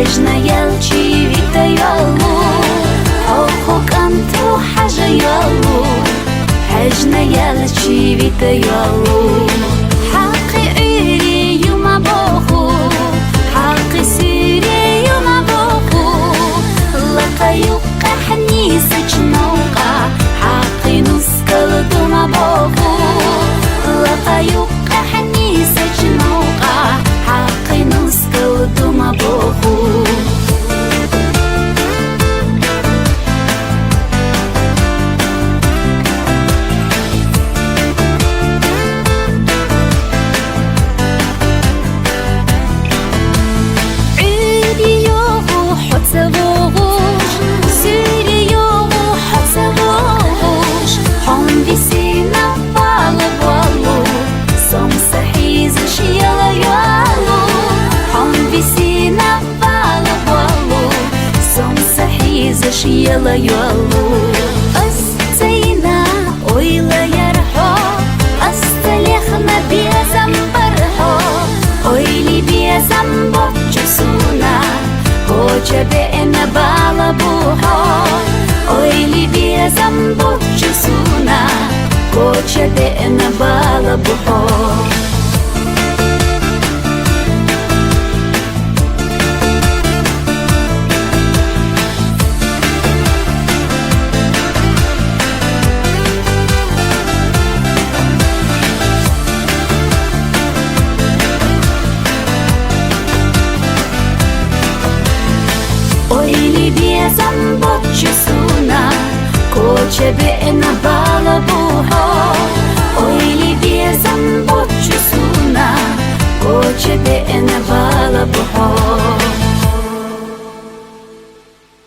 حجنا يلشي فيتا يالو حقوق أنتو حاجة يالو حجنا يلشي فيتا يالو حقي عيري يوم بوخو حقي سيري يوم بوخو لقا يوقع حنيسة نوقع حقي نسكال دوما بوخو لقا يوقع حنيسة نوقع حقي نسكال دوما بوخو Yala yolu Astayna oyla yarho Astalihna biyazam barho Oyli biyazam bokchusuna Kocha be'ena bala buho Oyli biyazam bokchusuna Kocha be'ena bala buho Biyazam bokchusuna Kocha be'ena bala buho